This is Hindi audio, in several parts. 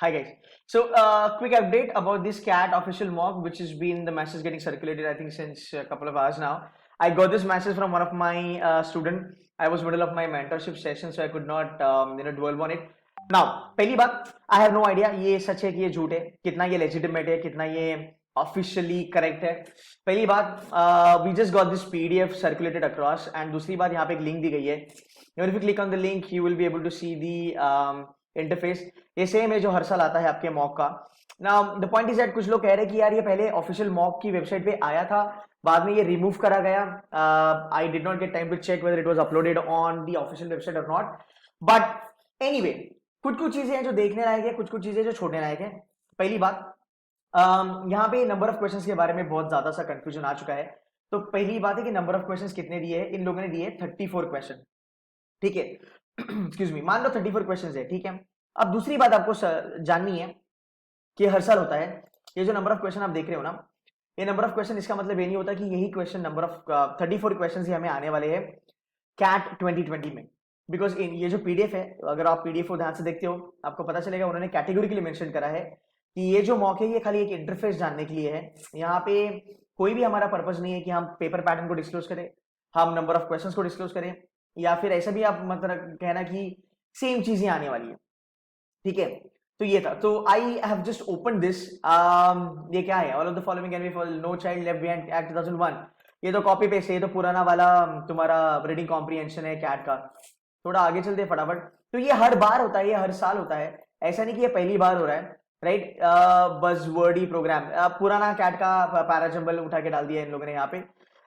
Hi guys. So quick update about this CAT official mock, which has been the message getting circulated I think since a couple of hours now. I got this message from one of my student. I was middle of my mentorship session, so I could not dwell on it. Now पहली बात, I have no idea ये सच है कि ये झूठ है, कितना ये legitimate है, कितना ये officially correct है. पहली बात, we just got this PDF circulated across, and दूसरी बात यहाँ पे एक link दी गई है. If you click on the link, you will be able to see the interface. ये सेम है जो हर साल आता है आपके मॉक का. Now the point is that कुछ लोग कह रहे हैं कि यार ये पहले ऑफिशियल मॉक की वेबसाइट पे आया था, बाद में ये रिमूव करा गया. I did not get time to check whether it was uploaded on the official website और नॉट, बट एनीवे कुछ चीजें हैं जो देखने लायक है, कुछ चीजें जो छोड़ने लायक है. पहली बात, यहाँ पे नंबर ऑफ क्वेश्चंस के बारे में बहुत ज्यादा सा कंफ्यूजन आ चुका है. तो पहली बात है कि नंबर ऑफ क्वेश्चंस कितने दिए हैं. इन लोगों ने दिए 34 क्वेश्चन. ठीक है, एक्सक्यूज मी, मान लो 34 क्वेश्चंस है. ठीक है, अब दूसरी बात आपको जाननी है कि हर साल होता है ये जो नंबर ऑफ क्वेश्चन आप देख रहे हो ना, ये नंबर ऑफ क्वेश्चन, इसका मतलब ये नहीं होता कि यही क्वेश्चन नंबर ऑफ 34 क्वेश्चन ही हमें आने वाले हैं कैट 2020 में. बिकॉज ये जो पीडीएफ है, अगर आप पीडीएफ को ध्यान से देखते हो आपको पता चलेगा उन्होंने कैटेगरी के लिए मेंशन करा है कि ये जो मॉक है ये खाली एक इंटरफेस जानने के लिए है. यहाँ पे कोई भी हमारा पर्पज नहीं है कि हम पेपर पैटर्न को डिस्क्लोज करें, हम नंबर ऑफ क्वेश्चन को डिस्क्लोज करें, या फिर ऐसा भी आप मतलब कहना कि सेम चीजें आने वाली है. ठीक है, तो ये था. तो I have just open this. ये क्या है, all of the following can be for no child left behind act 2001. ये तो कॉपी पेस्ट है, ये तो पुराना वाला तुम्हारा रीडिंग कॉम्प्रिहेंशन है कैट का. थोड़ा आगे चलते हैं फटाफट. तो ये हर बार होता है, ये हर साल होता है, ऐसा नहीं कि ये पहली बार हो रहा है. राइट, बज़वर्डी प्रोग्राम, पुराना कैट का पैराजंबल उठा के डाल दिया इन लोगों ने यहाँ पे.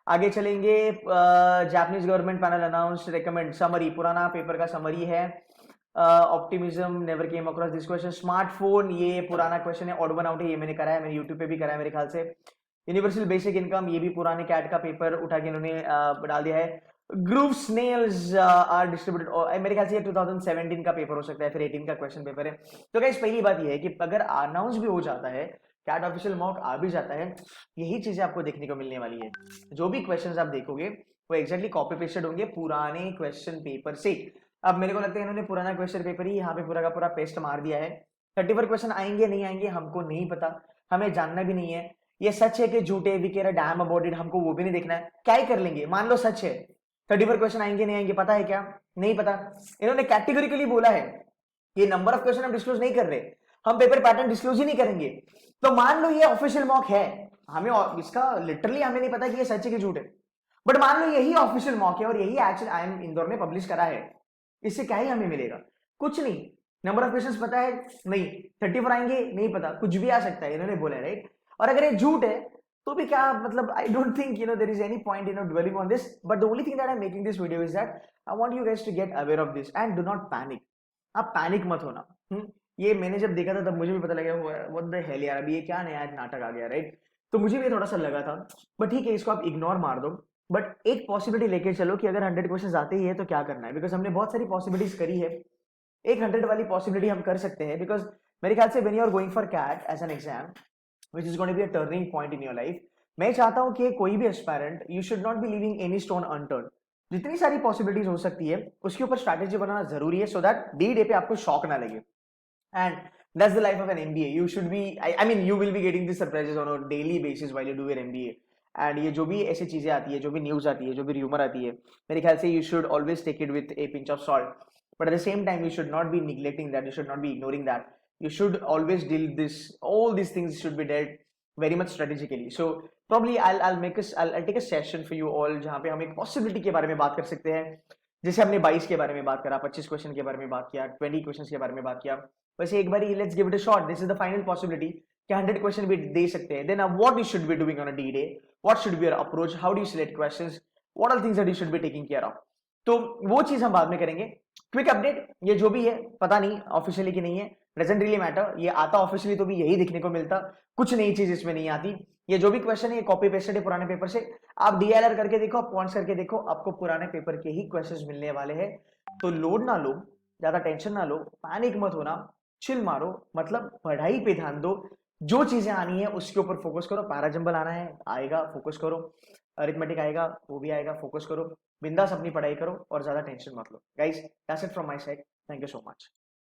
आगे चलेंगे, Japanese government panel announce recommend summary, पुराना पेपर का समरी है. Optimism never came across this question. Smartphone, ये पुराना क्वेश्चन है, ऑड वन आउट है, ये मैंने करा है, मैंने यूट्यूब पे भी करा है मेरे ख्याल से. यूनिवर्सल बेसिक इनकम, ये भी पुराने कैट का पेपर उठा के इन्होंने डाल दिया है. ग्रूव स्नेल्स आर डिस्ट्रीब्यूटेड, मेरे ख्याल से ये 2017 का पेपर हो सकता है, फिर 18 का क्वेश्चन पेपर है. तो गाइस पहली बात ये है कि अगर अनाउंस भी हो जाता है, कैट ऑफिशियल मॉक आ भी जाता है, यही चीजें आपको देखने को मिलने वाली है. जो भी क्वेश्चंस आप देखोगे वो एग्जैक्टली कॉपी पेस्टेड होंगे पुराने क्वेश्चन पेपर से. अब मेरे को लगता है इन्होंने पुराना क्वेश्चन पेपर ही यहाँ पे पूरा का पूरा पेस्ट मार दिया है. 34 क्वेश्चन आएंगे नहीं आएंगे हमको नहीं पता, हमें जानना भी नहीं है. ये सच है कि झूठे, we care a damn about it, हमको वो भी नहीं देखना है. क्या ही कर लेंगे, मान लो सच है, 34 क्वेश्चन आएंगे नहीं आएंगे पता है क्या, नहीं पता. इन्होंने कैटेगोरिकली बोला है ये नंबर ऑफ क्वेश्चन हम डिस्क्लोज नहीं कर रहे, हम पेपर पैटर्न डिस्क्लोज ही नहीं करेंगे. तो मान लो ये ऑफिशियल मॉक है, हमें इसका लिटरली हमें नहीं पता कि ये सच है कि झूठ है, बट मान लो यही ऑफिशियल मॉक है और यही एक्शन आई एम इंदौर में पब्लिश करा है, इससे क्या ही हमें मिलेगा, कुछ नहीं. नंबर ऑफ क्वेश्चंस पता है नहीं, 34 आएंगे नहीं पता, कुछ भी आ सकता है, इन्होंने बोला है. राइट, और अगर ये झूठ है तो भी क्या मतलब, I don't think there is any point dwelling on this. But the only thing that I am making this video is that I want you guys to get aware of this and do not panic. आप पैनिक मत होना. ये मैंने जब देखा था तब मुझे भी पता लगा व्हाट द हेल यार, अभी ये क्या नया नाटक आ गया. राइट, तो मुझे भी थोड़ा सा लगा था, बट ठीक है इसको आप इग्नोर मार दो. बट एक पॉसिबिलिटी लेके चलो कि अगर 100 क्वेश्चन आते ही है तो क्या करना है, बिकॉज हमने बहुत सारी पॉसिबिलिटीज करी है. एक 100 वाली पॉसिबिलिटी हम कर सकते हैं, बिकॉज मेरे ख्याल से when you are going for CAT as an exam which is going to be a turning point in your life, मैं चाहता हूं कि कोई भी aspirant, you should not be leaving any stone unturned. जितनी सारी पॉसिबिलिटीज हो सकती है उसके ऊपर स्ट्रैटेजी बनाना जरूरी है, सो दैट डे पे आपको शॉक ना लगे. And that's the life of an MBA. You should be, I mean, you will be getting these surprises on a daily basis while you do your MBA. And ये जो भी ऐसी चीजें आती है, जो भी न्यूज आती है, जो भी र्यूमर आती है, मेरे ख्याल से you should always take it with a pinch of salt. But at the same time you should not be neglecting that, you should not be ignoring that. You should always deal this, all this things should be dealt very much strategically. So probably I'll take a session for you all जहाँ पे हम एक पॉसिबिलिटी के बारे में बात कर सकते हैं. जैसे हमने 22 के बारे में बात करा, 25 क्वेश्चन के बारे में बात किया, 20 क्वेश्चन के बारे में बात किया. वैसे एक बार let's give it a shot. This is the final possibility कि 100 क्वेश्चन भी दे सकते हैं. Then what you should be doing on a D day, what should be your approach, how do you select questions, what are things that you should be taking care of. तो वो चीज हम बाद में करेंगे. क्विक अपडेट, ये जो भी है पता नहीं ऑफिशियली कि नहीं है, डजंट रियली मैटर. ये आता ऑफिशियली तो भी यही दिखने को मिलता, कुछ नई चीज इसमें नहीं आती. ये जो भी क्वेश्चन है ये कॉपी पेस्टेड है पुराने पेपर से. आप डीएलआर करके देखो, आप क्वांट्स करके देखो, आपको पुराने पेपर के ही क्वेश्चंस मिलने वाले हैं. तो लोड ना लो, ज्यादा टेंशन ना लो, पैनिक मत होना, चिल मारो, मतलब पढ़ाई पे ध्यान दो. जो चीजें आनी है उसके ऊपर फोकस करो. पैराजंबल आना है आएगा, फोकस करो. अरिथमेटिक आएगा वो भी आएगा, फोकस करो. बिंदास अपनी पढ़ाई करो और ज्यादा टेंशन मत लो. Guys that's it from my side. Thank you so much.